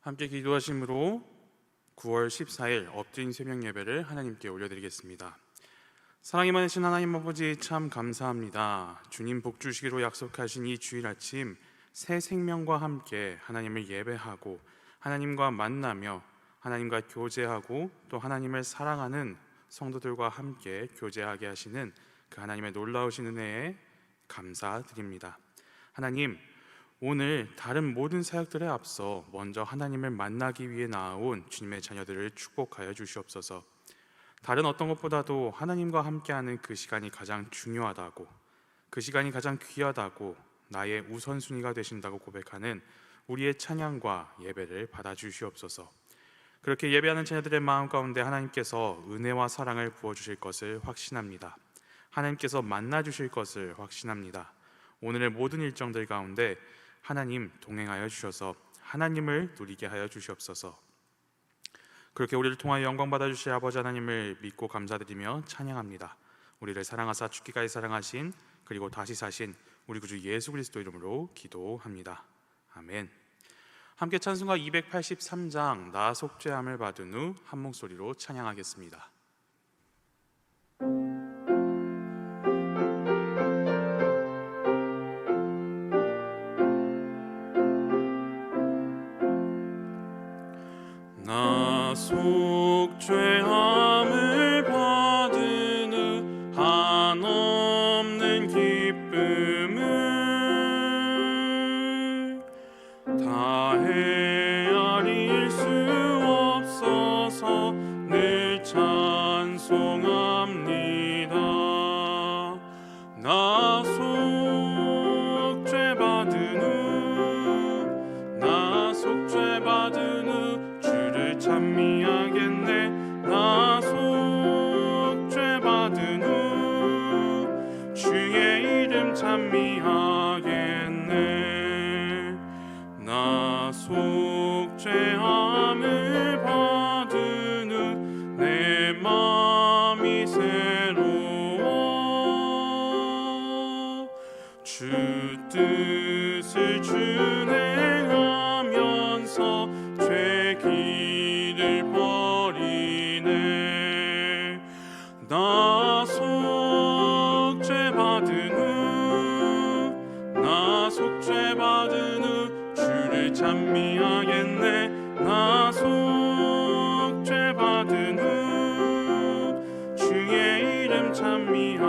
함께 기도하심으로 9월 14일 엎드린 새벽 예배를 하나님께 올려드리겠습니다. 사랑이 많으신 하나님 아버지, 참 감사합니다. 주님 복 주시기로 약속하신 이 주일 아침 새 생명과 함께 하나님을 예배하고 하나님과 만나며 하나님과 교제하고 또 하나님을 사랑하는 성도들과 함께 교제하게 하시는 그 하나님의 놀라우신 은혜에 감사드립니다. 하나님, 오늘 다른 모든 사역들에 앞서 먼저 하나님을 만나기 위해 나아온 주님의 자녀들을 축복하여 주시옵소서. 다른 어떤 것보다도 하나님과 함께하는 그 시간이 가장 중요하다고, 그 시간이 가장 귀하다고, 나의 우선순위가 되신다고 고백하는 우리의 찬양과 예배를 받아주시옵소서. 그렇게 예배하는 자녀들의 마음 가운데 하나님께서 은혜와 사랑을 부어주실 것을 확신합니다. 하나님께서 만나주실 것을 확신합니다. 오늘의 모든 일정들 가운데 하나님 동행하여 주셔서 하나님을 누리게 하여 주시옵소서. 그렇게 우리를 통하여 영광 받아주실 아버지 하나님을 믿고 감사드리며 찬양합니다. 우리를 사랑하사 죽기까지 사랑하신 그리고 다시 사신 우리 구주 예수 그리스도 이름으로 기도합니다. 아멘. 함께 찬송가 283장 나 속죄함을 받은 후 한 목소리로 찬양하겠습니다. 나 속죄함을 받은 후 한없는 기쁨을 다 헤아릴 수 없어서 늘 찬송합니다. 나 속죄받은 후, 나 속죄받은 후 찬미하겠네. 나 속죄받은 후 주의 이름 찬미하겠네. 나 속죄함을 받은 후 내 마음이 새로워 주 뜻을 준행하면서 죄 길을 버리네. 나 속죄받은 후, 나 속죄받은 후 주를 찬미하겠네. 나 속죄받은 후 주의 이름 찬미하겠네.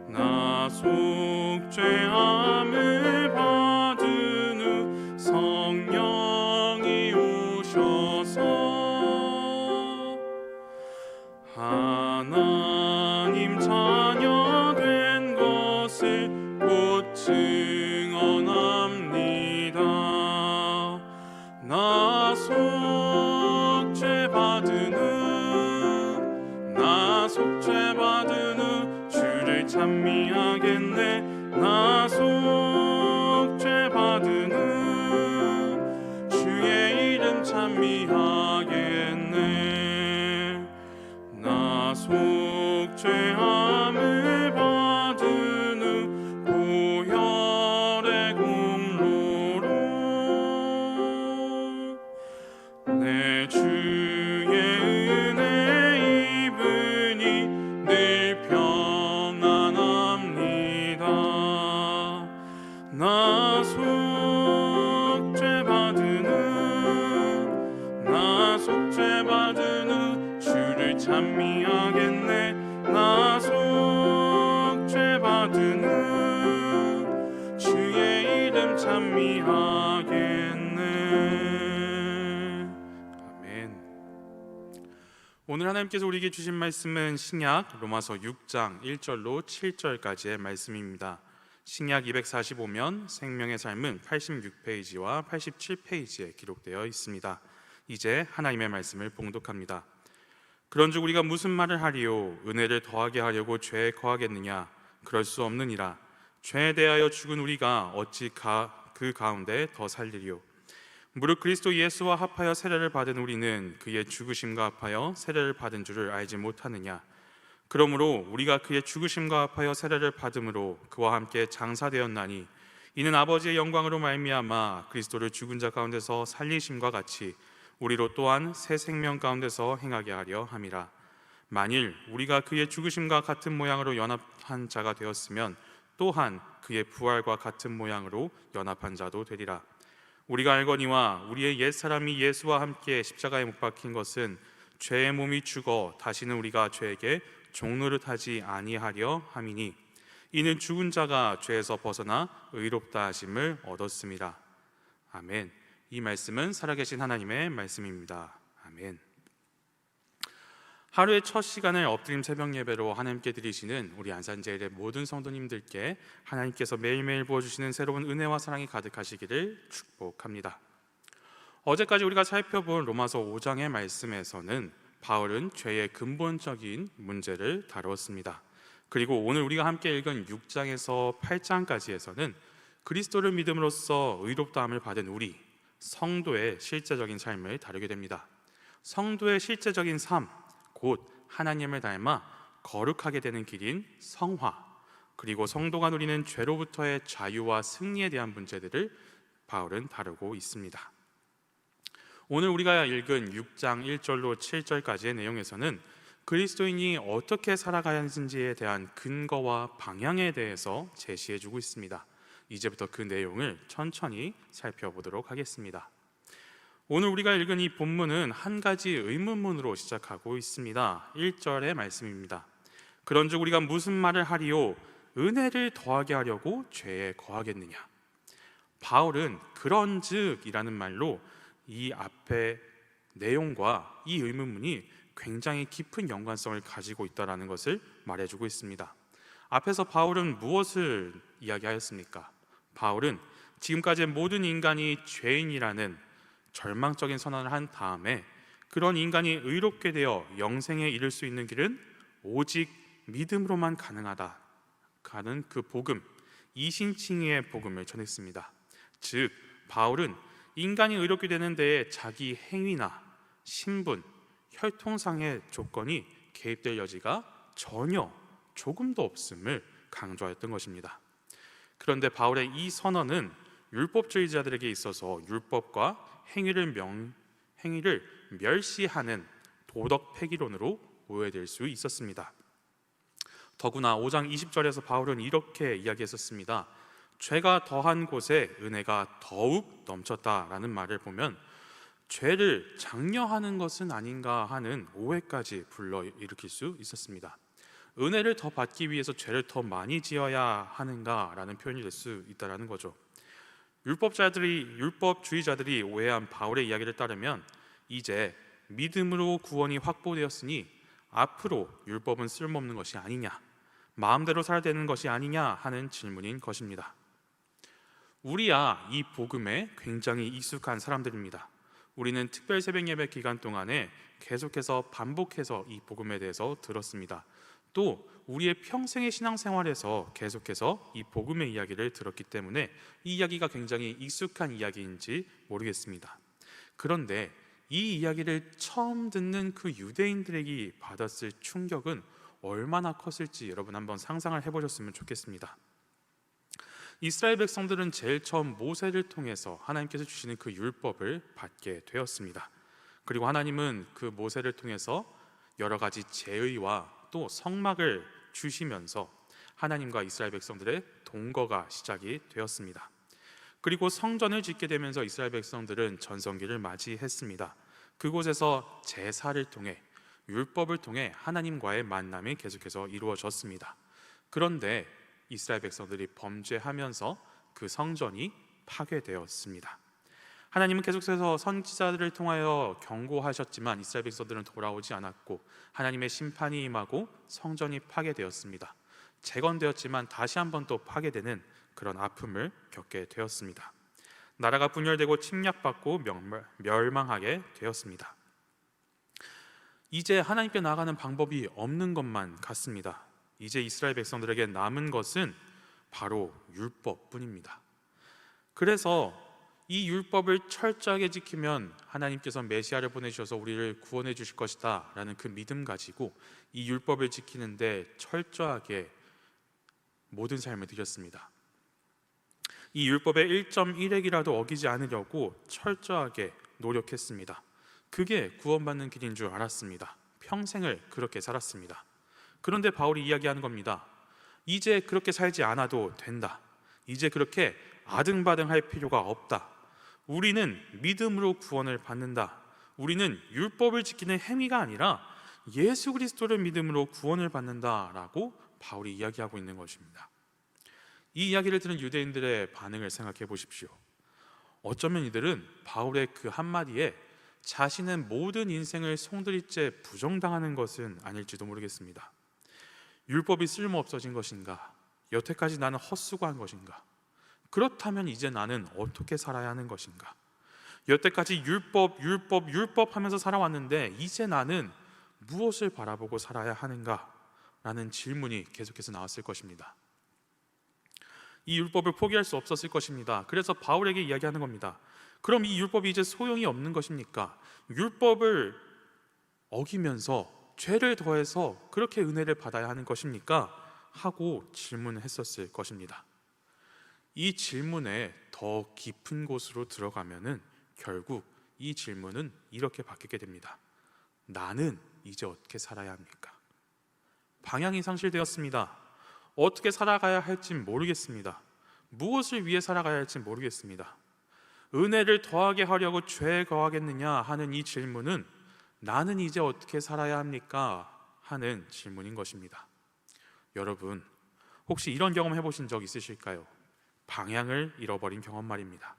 나 속죄함을 받은 후 성령이 오셔서 하나님 자녀 된 것을 곧 증언합니다. 나 속죄받은 후, 나 속죄받은 후 주를 찬미하겠네. 나 속죄받은 후 주의 이름 찬미하겠네. 나 속죄함을 받은 후 보혈의 공로로 내 주의 은혜 입으니 늘 평안합니다. 나 속죄받은 후, 나 속죄받은 후 주를 찬미하겠네. 나 속죄받은 후 주의 이름 찬미하겠네. 아멘. 오늘 하나님께서 우리에게 주신 말씀은 신약 로마서 6장 1절로 7절까지의 말씀입니다. 신약 245면 생명의 삶은 86페이지와 87페이지에 기록되어 있습니다. 이제 하나님의 말씀을 봉독합니다. 그런즉 우리가 무슨 말을 하리요? 은혜를 더하게 하려고 죄에 거하겠느냐? 그럴 수 없느니라. 죄에 대하여 죽은 우리가 어찌 그 가운데 더 살리리요? 무릇 그리스도 예수와 합하여 세례를 받은 우리는 그의 죽으심과 합하여 세례를 받은 줄을 알지 못하느냐? 그러므로 우리가 그의 죽으심과 합하여 세례를 받음으로 그와 함께 장사되었나니 이는 아버지의 영광으로 말미암아 그리스도를 죽은 자 가운데서 살리심과 같이 우리로 또한 새 생명 가운데서 행하게 하려 함이라. 만일 우리가 그의 죽으심과 같은 모양으로 연합한 자가 되었으면 또한 그의 부활과 같은 모양으로 연합한 자도 되리라. 우리가 알거니와 우리의 옛사람이 예수와 함께 십자가에 못 박힌 것은 죄의 몸이 죽어 다시는 우리가 죄에게 종노릇하지 아니하려 함이니 이는 죽은 자가 죄에서 벗어나 의롭다 하심을 얻었습니다. 아멘. 이 말씀은 살아계신 하나님의 말씀입니다. 아멘. 하루의 첫 시간을 엎드림 새벽 예배로 하나님께 드리시는 우리 안산제일의 모든 성도님들께 하나님께서 매일매일 부어주시는 새로운 은혜와 사랑이 가득하시기를 축복합니다. 어제까지 우리가 살펴본 로마서 5장의 말씀에서는 바울은 죄의 근본적인 문제를 다루었습니다. 그리고 오늘 우리가 함께 읽은 6장에서 8장까지에서는 그리스도를 믿음으로써 의롭다함을 받은 우리 성도의 실제적인 삶을 다루게 됩니다. 성도의 실제적인 삶, 곧 하나님을 닮아 거룩하게 되는 길인 성화, 그리고 성도가 누리는 죄로부터의 자유와 승리에 대한 문제들을 바울은 다루고 있습니다. 오늘 우리가 읽은 6장 1절로 7절까지의 내용에서는 그리스도인이 어떻게 살아가야 하는지에 대한 근거와 방향에 대해서 제시해주고 있습니다. 이제부터 그 내용을 천천히 살펴보도록 하겠습니다. 오늘 우리가 읽은 이 본문은 한 가지 의문문으로 시작하고 있습니다. 1절의 말씀입니다. 그런즉 우리가 무슨 말을 하리요? 은혜를 더하게 하려고 죄에 거하겠느냐? 바울은 그런즉이라는 말로 이 앞의 내용과 이 의문문이 굉장히 깊은 연관성을 가지고 있다는 것을 말해주고 있습니다. 앞에서 바울은 무엇을 이야기하였습니까? 바울은 지금까지 모든 인간이 죄인이라는 절망적인 선언을 한 다음에 그런 인간이 의롭게 되어 영생에 이를 수 있는 길은 오직 믿음으로만 가능하다 가는 그 복음, 이신칭의의 복음을 전했습니다. 즉 바울은 인간이 의롭게 되는 데에 자기 행위나 신분, 혈통상의 조건이 개입될 여지가 전혀 조금도 없음을 강조하였던 것입니다. 그런데 바울의 이 선언은 율법주의자들에게 있어서 율법과 행위를 멸시하는 도덕 폐기론으로 오해될 수 있었습니다. 더구나 5장 20절에서 바울은 이렇게 이야기했었습니다. 죄가 더한 곳에 은혜가 더욱 넘쳤다라는 말을 보면 죄를 장려하는 것은 아닌가 하는 오해까지 불러일으킬 수 있었습니다. 은혜를 더 받기 위해서 죄를 더 많이 지어야 하는가라는 표현이 될 수 있다는 거죠. 율법주의자들이 오해한 바울의 이야기를 따르면 이제 믿음으로 구원이 확보되었으니 앞으로 율법은 쓸모없는 것이 아니냐, 마음대로 살아야 되는 것이 아니냐 하는 질문인 것입니다. 우리야 이 복음에 굉장히 익숙한 사람들입니다. 우리는 특별 새벽 예배 기간 동안에 계속해서 반복해서 이 복음에 대해서 들었습니다. 또 우리의 평생의 신앙생활에서 계속해서 이 복음의 이야기를 들었기 때문에 이 이야기가 굉장히 익숙한 이야기인지 모르겠습니다. 그런데 이 이야기를 처음 듣는 그 유대인들에게 받았을 충격은 얼마나 컸을지 여러분 한번 상상을 해보셨으면 좋겠습니다. 이스라엘 백성들은 제일 처음 모세를 통해서 하나님께서 주시는 그 율법을 받게 되었습니다. 그리고 하나님은 그 모세를 통해서 여러 가지 제의와 또 성막을 주시면서 하나님과 이스라엘 백성들의 동거가 시작이 되었습니다. 그리고 성전을 짓게 되면서 이스라엘 백성들은 전성기를 맞이했습니다. 그곳에서 제사를 통해 율법을 통해 하나님과의 만남이 계속해서 이루어졌습니다. 그런데 이스라엘 백성들이 범죄하면서 그 성전이 파괴되었습니다. 하나님은 계속해서 선지자들을 통하여 경고하셨지만 이스라엘 백성들은 돌아오지 않았고 하나님의 심판이 임하고 성전이 파괴되었습니다. 재건되었지만 다시 한번 또 파괴되는 그런 아픔을 겪게 되었습니다. 나라가 분열되고 침략받고 멸망하게 되었습니다. 이제 하나님께 나아가는 방법이 없는 것만 같습니다. 이제 이스라엘 백성들에게 남은 것은 바로 율법뿐입니다. 그래서 이 율법을 철저하게 지키면 하나님께서 메시아를 보내주셔서 우리를 구원해 주실 것이다 라는 그 믿음 가지고 이 율법을 지키는데 철저하게 모든 삶을 드렸습니다. 이 율법의 1.1핵이라도 어기지 않으려고 철저하게 노력했습니다. 그게 구원받는 길인 줄 알았습니다. 평생을 그렇게 살았습니다. 그런데 바울이 이야기하는 겁니다. 이제 그렇게 살지 않아도 된다. 이제 그렇게 아등바등할 필요가 없다. 우리는 믿음으로 구원을 받는다. 우리는 율법을 지키는 행위가 아니라 예수 그리스도를 믿음으로 구원을 받는다라고 바울이 이야기하고 있는 것입니다. 이 이야기를 들은 유대인들의 반응을 생각해 보십시오. 어쩌면 이들은 바울의 그 한마디에 자신의 모든 인생을 송두리째 부정당하는 것은 아닐지도 모르겠습니다. 율법이 쓸모없어진 것인가? 여태까지 나는 헛수고한 것인가? 그렇다면 이제 나는 어떻게 살아야 하는 것인가? 여태까지 율법 하면서 살아왔는데 이제 나는 무엇을 바라보고 살아야 하는가? 라는 질문이 계속해서 나왔을 것입니다. 이 율법을 포기할 수 없었을 것입니다. 그래서 바울에게 이야기하는 겁니다. 그럼 이 율법이 이제 소용이 없는 것입니까? 율법을 어기면서 죄를 더해서 그렇게 은혜를 받아야 하는 것입니까? 하고 질문했었을 것입니다. 이 질문에 더 깊은 곳으로 들어가면은 결국 이 질문은 이렇게 바뀌게 됩니다. 나는 이제 어떻게 살아야 합니까? 방향이 상실되었습니다. 어떻게 살아가야 할지 모르겠습니다. 무엇을 위해 살아가야 할지 모르겠습니다. 은혜를 더하게 하려고 죄에 거하겠느냐 하는 이 질문은 나는 이제 어떻게 살아야 합니까? 하는 질문인 것입니다. 여러분, 혹시 이런 경험 해보신 적 있으실까요? 방향을 잃어버린 경험 말입니다.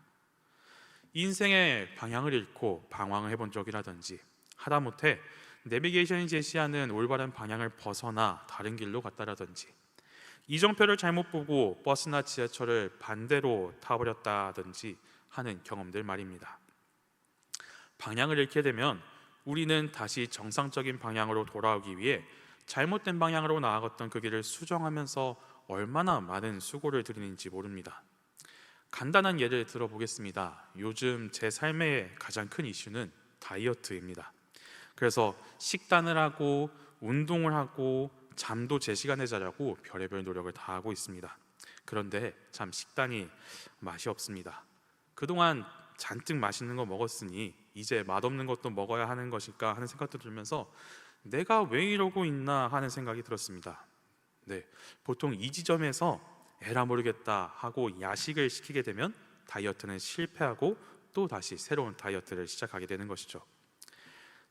인생의 방향을 잃고 방황을 해본 적이라든지 하다못해 내비게이션이 제시하는 올바른 방향을 벗어나 다른 길로 갔다라든지 이정표를 잘못 보고 버스나 지하철을 반대로 타버렸다든지 하는 경험들 말입니다. 방향을 잃게 되면 우리는 다시 정상적인 방향으로 돌아오기 위해 잘못된 방향으로 나아갔던 그 길을 수정하면서 얼마나 많은 수고를 들이는지 모릅니다. 간단한 예를 들어보겠습니다. 요즘 제 삶의 가장 큰 이슈는 다이어트입니다. 그래서 식단을 하고 운동을 하고 잠도 제 시간에 자려고 별의별 노력을 다하고 있습니다. 그런데 참 식단이 맛이 없습니다. 그동안 잔뜩 맛있는 거 먹었으니 이제 맛없는 것도 먹어야 하는 것일까 하는 생각도 들면서 내가 왜 이러고 있나 하는 생각이 들었습니다. 보통 이 지점에서 에라 모르겠다 하고 야식을 시키게 되면 다이어트는 실패하고 또 다시 새로운 다이어트를 시작하게 되는 것이죠.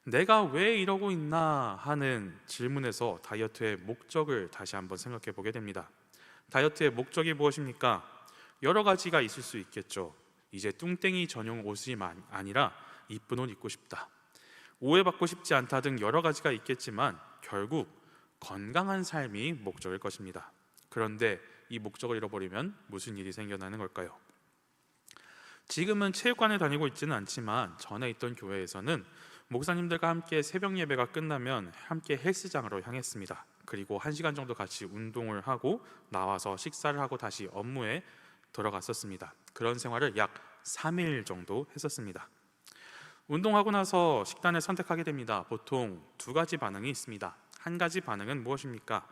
내가 왜 이러고 있나 하는 질문에서 다이어트의 목적을 다시 한번 생각해 보게 됩니다. 다이어트의 목적이 무엇입니까? 여러 가지가 있을 수 있겠죠. 이제 뚱땡이 전용 옷이 아니라 이쁜 옷 입고 싶다, 오해받고 싶지 않다 등 여러 가지가 있겠지만 결국 건강한 삶이 목적일 것입니다. 그런데 이 목적을 잃어버리면 무슨 일이 생겨나는 걸까요? 지금은 체육관에 다니고 있지는 않지만 전에 있던 교회에서는 목사님들과 함께 새벽 예배가 끝나면 함께 헬스장으로 향했습니다. 그리고 1시간 정도 같이 운동을 하고 나와서 식사를 하고 다시 업무에 들어갔었습니다. 그런 생활을 약 3일 정도 했었습니다. 운동하고 나서 식단을 선택하게 됩니다. 보통 두 가지 반응이 있습니다. 한 가지 반응은 무엇입니까?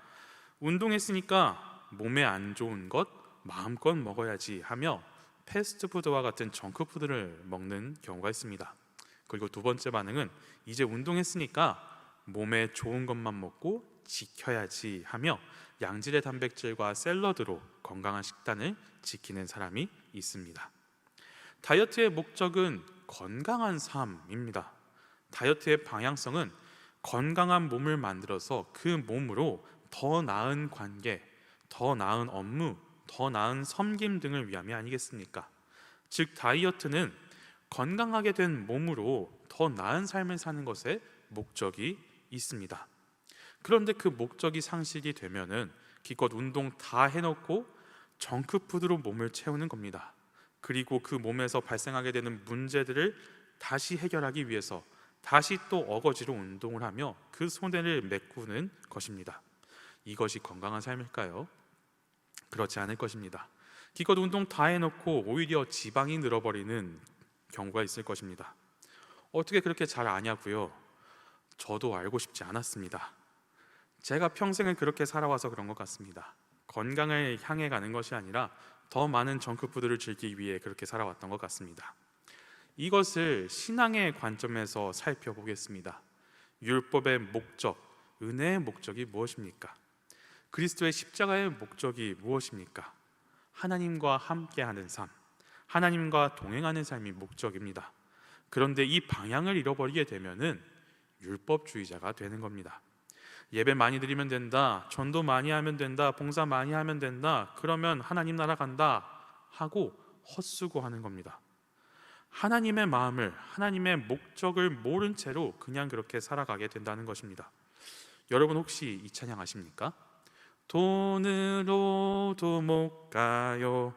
운동했으니까 몸에 안 좋은 것 마음껏 먹어야지 하며 패스트푸드와 같은 정크푸드를 먹는 경우가 있습니다. 그리고 두 번째 반응은 이제 운동했으니까 몸에 좋은 것만 먹고 지켜야지 하며 양질의 단백질과 샐러드로 건강한 식단을 지키는 사람이 있습니다. 다이어트의 목적은 건강한 삶입니다. 다이어트의 방향성은 건강한 몸을 만들어서 그 몸으로 더 나은 관계, 더 나은 업무, 더 나은 섬김 등을 위함이 아니겠습니까? 즉 다이어트는 건강하게 된 몸으로 더 나은 삶을 사는 것에 목적이 있습니다. 그런데 그 목적이 상실이 되면은 기껏 운동 다 해놓고 정크푸드로 몸을 채우는 겁니다. 그리고 그 몸에서 발생하게 되는 문제들을 다시 해결하기 위해서 다시 또 어거지로 운동을 하며 그 손해를 메꾸는 것입니다. 이것이 건강한 삶일까요? 그렇지 않을 것입니다. 기껏 운동 다 해놓고 오히려 지방이 늘어버리는 경우가 있을 것입니다. 어떻게 그렇게 잘 아냐고요? 저도 알고 싶지 않았습니다. 제가 평생을 그렇게 살아와서 그런 것 같습니다. 건강을 향해 가는 것이 아니라 더 많은 정크푸드를 즐기기 위해 그렇게 살아왔던 것 같습니다. 이것을 신앙의 관점에서 살펴보겠습니다. 율법의 목적, 은혜의 목적이 무엇입니까? 그리스도의 십자가의 목적이 무엇입니까? 하나님과 함께하는 삶, 하나님과 동행하는 삶이 목적입니다. 그런데 이 방향을 잃어버리게 되면은 율법주의자가 되는 겁니다. 예배 많이 드리면 된다, 전도 많이 하면 된다, 봉사 많이 하면 된다, 그러면 하나님 나라 간다 하고 헛수고하는 겁니다. 하나님의 마음을, 하나님의 목적을 모른 채로 그냥 그렇게 살아가게 된다는 것입니다. 여러분 혹시 이 찬양 아십니까? 돈으로도 못 가요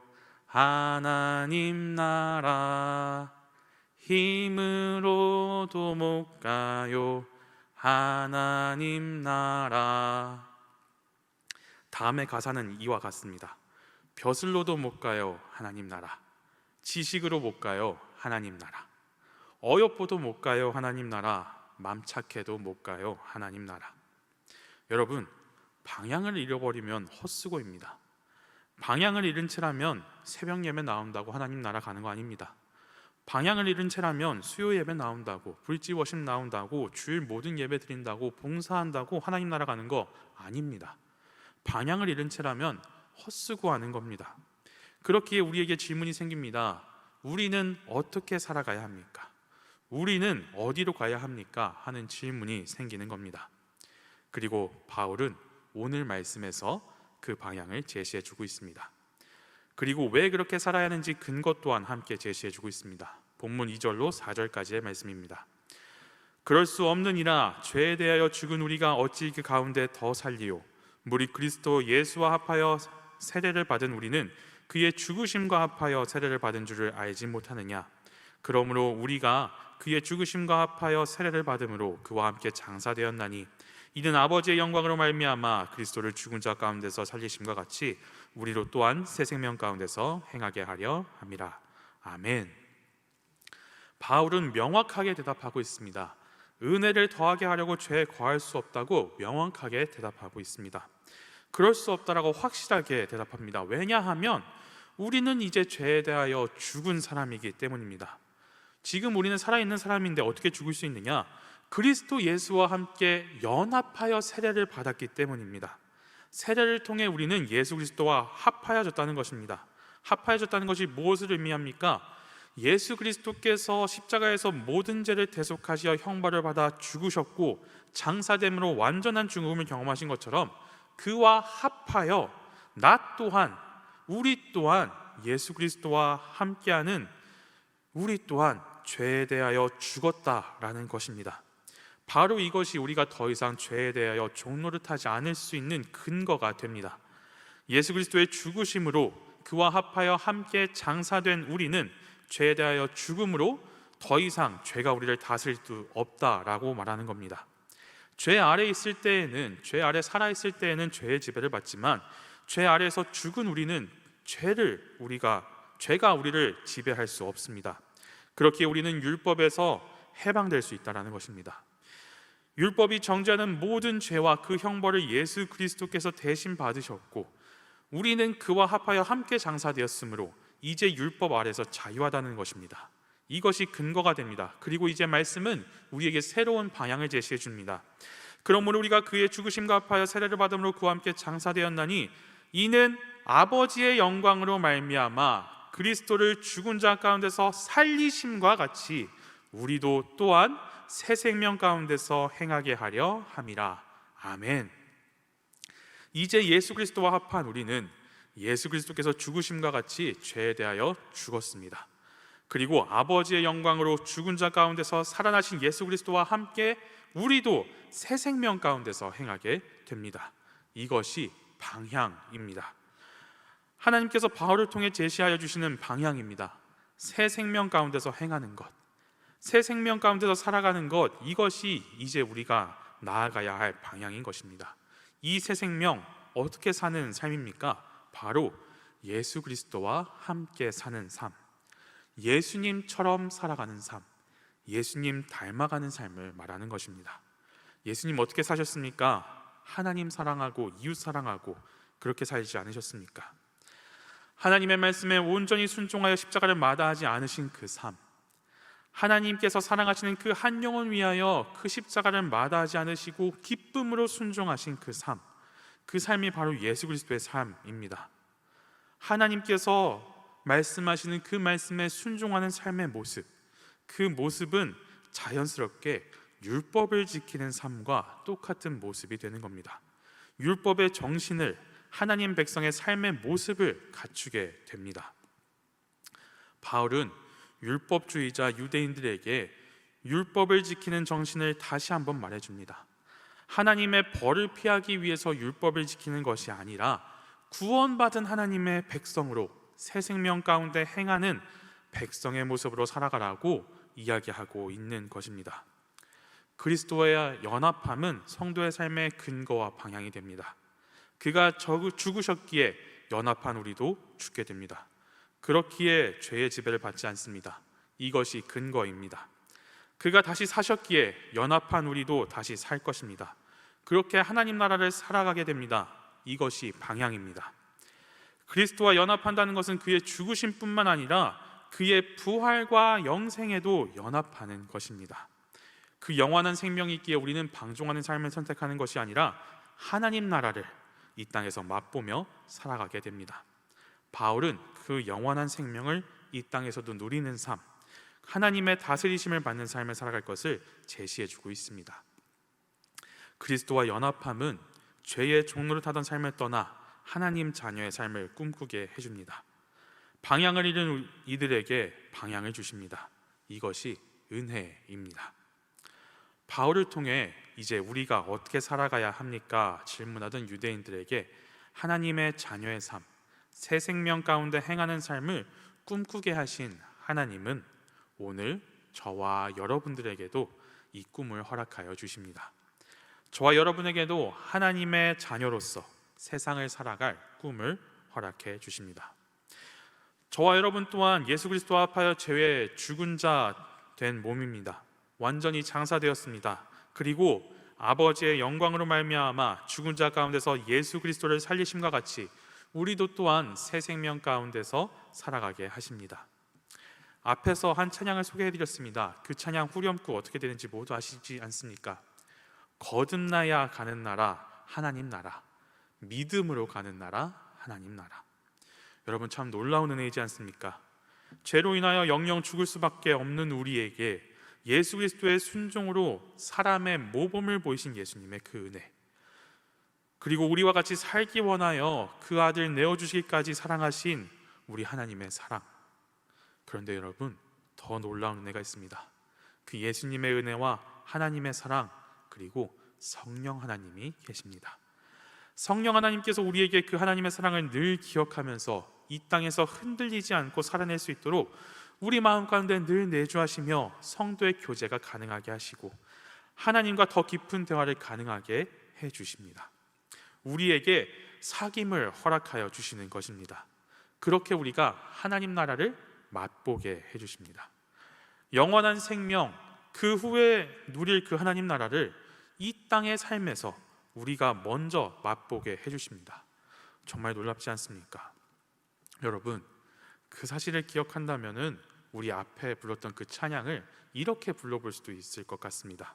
하나님 나라, 힘으로도 못 가요 하나님 나라. 다음의 가사는 이와 같습니다. 벼슬로도 못 가요 하나님 나라, 지식으로 못 가요 하나님 나라, 어여뻐도 못 가요 하나님 나라, 맘 착해도 못 가요 하나님 나라. 여러분, 방향을 잃어버리면 헛수고입니다. 방향을 잃은 채라면 새벽 예배 나온다고 하나님 나라 가는 거 아닙니다. 방향을 잃은 채라면 수요 예배 나온다고, 불지 워십 나온다고, 주일 모든 예배 드린다고, 봉사한다고 하나님 나라 가는 거 아닙니다. 방향을 잃은 채라면 헛수고하는 겁니다. 그렇기에 우리에게 질문이 생깁니다. 우리는 어떻게 살아가야 합니까? 우리는 어디로 가야 합니까? 하는 질문이 생기는 겁니다. 그리고 바울은 오늘 말씀에서 그 방향을 제시해 주고 있습니다. 그리고 왜 그렇게 살아야 하는지 근거 또한 함께 제시해 주고 있습니다. 본문 2절로 4절까지의 말씀입니다. 그럴 수 없느니라 죄에 대하여 죽은 우리가 어찌 그 가운데 더 살리요, 무릇 그리스도 예수와 합하여 세례를 받은 우리는 그의 죽으심과 합하여 세례를 받은 줄을 알지 못하느냐. 그러므로 우리가 그의 죽으심과 합하여 세례를 받음으로 그와 함께 장사되었나니 이는 아버지의 영광으로 말미암아 그리스도를 죽은 자 가운데서 살리심과 같이 우리로 또한 새 생명 가운데서 행하게 하려 함이라. 아멘. 바울은 명확하게 대답하고 있습니다. 은혜를 더하게 하려고 죄에 거할 수 없다고 명확하게 대답하고 있습니다. 그럴 수 없다라고 확실하게 대답합니다. 왜냐하면 우리는 이제 죄에 대하여 죽은 사람이기 때문입니다. 지금 우리는 살아있는 사람인데 어떻게 죽을 수 있느냐? 그리스도 예수와 함께 연합하여 세례를 받았기 때문입니다. 세례를 통해 우리는 예수 그리스도와 합하여졌다는 것입니다. 합하여졌다는 것이 무엇을 의미합니까? 예수 그리스도께서 십자가에서 모든 죄를 대속하시어 형벌을 받아 죽으셨고 장사됨으로 완전한 죽음을 경험하신 것처럼 그와 합하여 나 또한, 우리 또한 예수 그리스도와 함께하는 우리 또한 죄에 대하여 죽었다라는 것입니다. 바로 이것이 우리가 더 이상 죄에 대하여 종노릇하지 않을 수 있는 근거가 됩니다. 예수 그리스도의 죽으심으로 그와 합하여 함께 장사된 우리는 죄에 대하여 죽음으로 더 이상 죄가 우리를 다스릴 수 없다라고 말하는 겁니다. 죄 아래 있을 때에는, 죄 아래 살아 있을 때에는 죄의 지배를 받지만 죄 아래에서 죽은 우리는 죄가 우리를 지배할 수 없습니다. 그렇기에 우리는 율법에서 해방될 수 있다는 것입니다. 율법이 정죄하는 모든 죄와 그 형벌을 예수 그리스도께서 대신 받으셨고 우리는 그와 합하여 함께 장사되었으므로 이제 율법 아래에서 자유하다는 것입니다. 이것이 근거가 됩니다. 그리고 이제 말씀은 우리에게 새로운 방향을 제시해 줍니다. 그러므로 우리가 그의 죽으심과 합하여 세례를 받음으로 그와 함께 장사되었나니 이는 아버지의 영광으로 말미암아 그리스도를 죽은 자 가운데서 살리심과 같이 우리도 또한 새 생명 가운데서 행하게 하려 함이라. 아멘. 이제 예수 그리스도와 합한 우리는 예수 그리스도께서 죽으심과 같이 죄에 대하여 죽었습니다. 그리고 아버지의 영광으로 죽은 자 가운데서 살아나신 예수 그리스도와 함께 우리도 새 생명 가운데서 행하게 됩니다. 이것이 방향입니다. 하나님께서 바울을 통해 제시하여 주시는 방향입니다. 새 생명 가운데서 행하는 것, 새 생명 가운데서 살아가는 것, 이것이 이제 우리가 나아가야 할 방향인 것입니다. 이 새 생명 어떻게 사는 삶입니까? 바로 예수 그리스도와 함께 사는 삶, 예수님처럼 살아가는 삶, 예수님 닮아가는 삶을 말하는 것입니다. 예수님 어떻게 사셨습니까? 하나님 사랑하고 이웃 사랑하고 그렇게 살지 않으셨습니까? 하나님의 말씀에 온전히 순종하여 십자가를 마다하지 않으신 그 삶, 하나님께서 사랑하시는 그 한 영혼 위하여 그 십자가를 마다하지 않으시고 기쁨으로 순종하신 그 삶, 그 삶이 바로 예수 그리스도의 삶입니다. 하나님께서 말씀하시는 그 말씀에 순종하는 삶의 모습, 그 모습은 자연스럽게 율법을 지키는 삶과 똑같은 모습이 되는 겁니다. 율법의 정신을, 하나님 백성의 삶의 모습을 갖추게 됩니다. 바울은 율법주의자 유대인들에게 율법을 지키는 정신을 다시 한번 말해줍니다. 하나님의 벌을 피하기 위해서 율법을 지키는 것이 아니라 구원받은 하나님의 백성으로 새 생명 가운데 행하는 백성의 모습으로 살아가라고 이야기하고 있는 것입니다. 그리스도와의 연합함은 성도의 삶의 근거와 방향이 됩니다. 그가 죽으셨기에 연합한 우리도 죽게 됩니다. 그렇기에 죄의 지배를 받지 않습니다. 이것이 근거입니다. 그가 다시 사셨기에 연합한 우리도 다시 살 것입니다. 그렇게 하나님 나라를 살아가게 됩니다. 이것이 방향입니다. 그리스도와 연합한다는 것은 그의 죽으심뿐만 아니라 그의 부활과 영생에도 연합하는 것입니다. 그 영원한 생명이 있기에 우리는 방종하는 삶을 선택하는 것이 아니라 하나님 나라를 이 땅에서 맛보며 살아가게 됩니다. 바울은 그 영원한 생명을 이 땅에서도 누리는 삶, 하나님의 다스리심을 받는 삶을 살아갈 것을 제시해주고 있습니다. 그리스도와 연합함은 죄의 종로를 타던 삶을 떠나 하나님 자녀의 삶을 꿈꾸게 해줍니다. 방향을 잃은 이들에게 방향을 주십니다. 이것이 은혜입니다. 바울을 통해 이제 우리가 어떻게 살아가야 합니까? 질문하던 유대인들에게 하나님의 자녀의 삶, 새 생명 가운데 행하는 삶을 꿈꾸게 하신 하나님은 오늘 저와 여러분들에게도 이 꿈을 허락하여 주십니다. 저와 여러분에게도 하나님의 자녀로서 세상을 살아갈 꿈을 허락해 주십니다. 저와 여러분 또한 예수 그리스도와 합하여 죄에 죽은 자 된 몸입니다. 완전히 장사되었습니다. 그리고 아버지의 영광으로 말미암아 죽은 자 가운데서 예수 그리스도를 살리심과 같이 우리도 또한 새 생명 가운데서 살아가게 하십니다. 앞에서 한 찬양을 소개해드렸습니다. 그 찬양 후렴구 어떻게 되는지 모두 아시지 않습니까? 거듭나야 가는 나라 하나님 나라, 믿음으로 가는 나라 하나님 나라. 여러분 참 놀라운 은혜이지 않습니까? 죄로 인하여 영영 죽을 수밖에 없는 우리에게 예수 그리스도의 순종으로 사람의 모범을 보이신 예수님의 그 은혜, 그리고 우리와 같이 살기 원하여 그 아들 내어주시기까지 사랑하신 우리 하나님의 사랑. 그런데 여러분 더 놀라운 은혜가 있습니다. 그 예수님의 은혜와 하나님의 사랑, 그리고 성령 하나님이 계십니다. 성령 하나님께서 우리에게 그 하나님의 사랑을 늘 기억하면서 이 땅에서 흔들리지 않고 살아낼 수 있도록 우리 마음 가운데 늘 내주하시며 성도의 교제가 가능하게 하시고 하나님과 더 깊은 대화를 가능하게 해주십니다. 우리에게 사귐을 허락하여 주시는 것입니다. 그렇게 우리가 하나님 나라를 맛보게 해주십니다. 영원한 생명, 그 후에 누릴 그 하나님 나라를 이 땅의 삶에서 우리가 먼저 맛보게 해주십니다. 정말 놀랍지 않습니까? 여러분, 그 사실을 기억한다면은 우리 앞에 불렀던 그 찬양을 이렇게 불러볼 수도 있을 것 같습니다.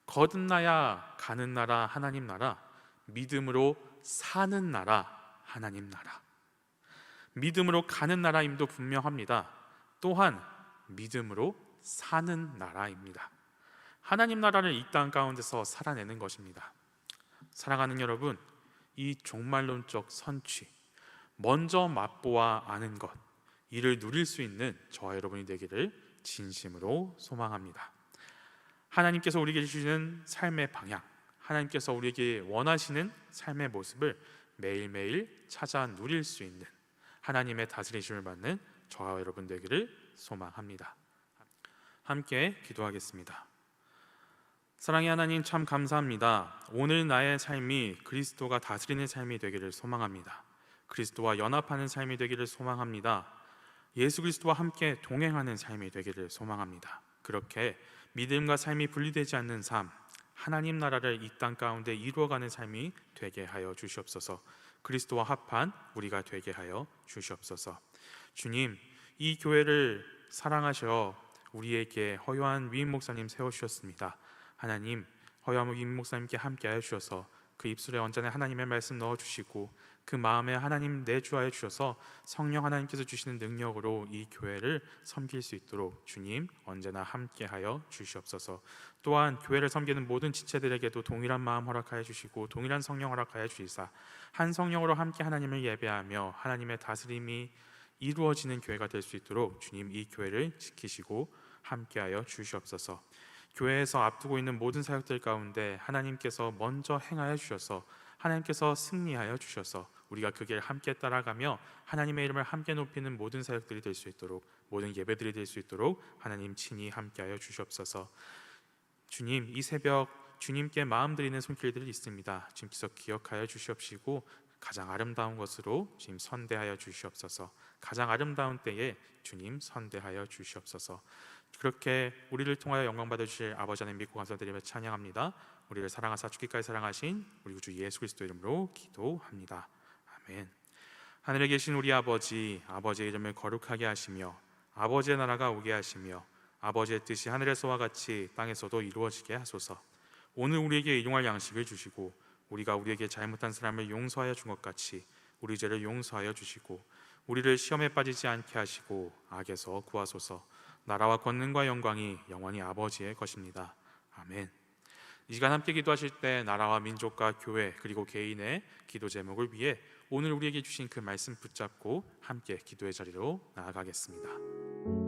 거듭나야 가는 나라 하나님 나라, 믿음으로 사는 나라 하나님 나라. 믿음으로 가는 나라임도 분명합니다. 또한 믿음으로 사는 나라입니다. 하나님 나라를 이 땅 가운데서 살아내는 것입니다. 사랑하는 여러분, 이 종말론적 선취, 먼저 맛보아 아는 것, 이를 누릴 수 있는 저와 여러분이 되기를 진심으로 소망합니다. 하나님께서 우리에게 주시는 삶의 방향, 하나님께서 우리에게 원하시는 삶의 모습을 매일매일 찾아 누릴 수 있는 하나님의 다스리심을 받는 저와 여러분 되기를 소망합니다. 함께 기도하겠습니다. 사랑의 하나님, 참 감사합니다. 오늘 나의 삶이 그리스도가 다스리는 삶이 되기를 소망합니다. 그리스도와 연합하는 삶이 되기를 소망합니다. 예수 그리스도와 함께 동행하는 삶이 되기를 소망합니다. 그렇게 믿음과 삶이 분리되지 않는 삶, 하나님 나라를 이 땅 가운데 이루어가는 삶이 되게 하여 주시옵소서. 그리스도와 합한 우리가 되게 하여 주시옵소서. 주님, 이 교회를 사랑하셔 우리에게 허요한 위임 목사님 세워주셨습니다. 하나님, 허요한 위임 목사님께 함께하여 주셔서 그 입술에 언제나 하나님의 말씀 넣어주시고 그 마음에 하나님 내주하여 주셔서 성령 하나님께서 주시는 능력으로 이 교회를 섬길 수 있도록 주님 언제나 함께하여 주시옵소서. 또한 교회를 섬기는 모든 지체들에게도 동일한 마음 허락하여 주시고 동일한 성령 허락하여 주시사 한 성령으로 함께 하나님을 예배하며 하나님의 다스림이 이루어지는 교회가 될 수 있도록 주님 이 교회를 지키시고 함께하여 주시옵소서. 교회에서 앞두고 있는 모든 사역들 가운데 하나님께서 먼저 행하여 주셔서 하나님께서 승리하여 주셔서 우리가 그 길 함께 따라가며 하나님의 이름을 함께 높이는 모든 사역들이 될 수 있도록 모든 예배들이 될 수 있도록 하나님 친히 함께하여 주시옵소서. 주님, 이 새벽 주님께 마음 드리는 손길들이 있습니다. 주님께서 기억하여 주시옵시고 가장 아름다운 것으로 주님 선대하여 주시옵소서. 가장 아름다운 때에 주님 선대하여 주시옵소서. 그렇게 우리를 통하여 영광 받으실 아버지 하나님 믿고 감사드리며 찬양합니다. 우리를 사랑하사 죽기까지 사랑하신 우리 주 예수 그리스도 이름으로 기도합니다. 아멘. 하늘에 계신 우리 아버지, 아버지의 이름을 거룩하게 하시며 아버지의 나라가 오게 하시며 아버지의 뜻이 하늘에서와 같이 땅에서도 이루어지게 하소서. 오늘 우리에게 일용할 양식을 주시고 우리가 우리에게 잘못한 사람을 용서하여 준 것 같이 우리 죄를 용서하여 주시고 우리를 시험에 빠지지 않게 하시고 악에서 구하소서. 나라와 권능과 영광이 영원히 아버지의 것입니다. 아멘. 이 시간 함께 기도하실 때 나라와 민족과 교회 그리고 개인의 기도 제목을 위해 오늘 우리에게 주신 그 말씀 붙잡고 함께 기도의 자리로 나아가겠습니다.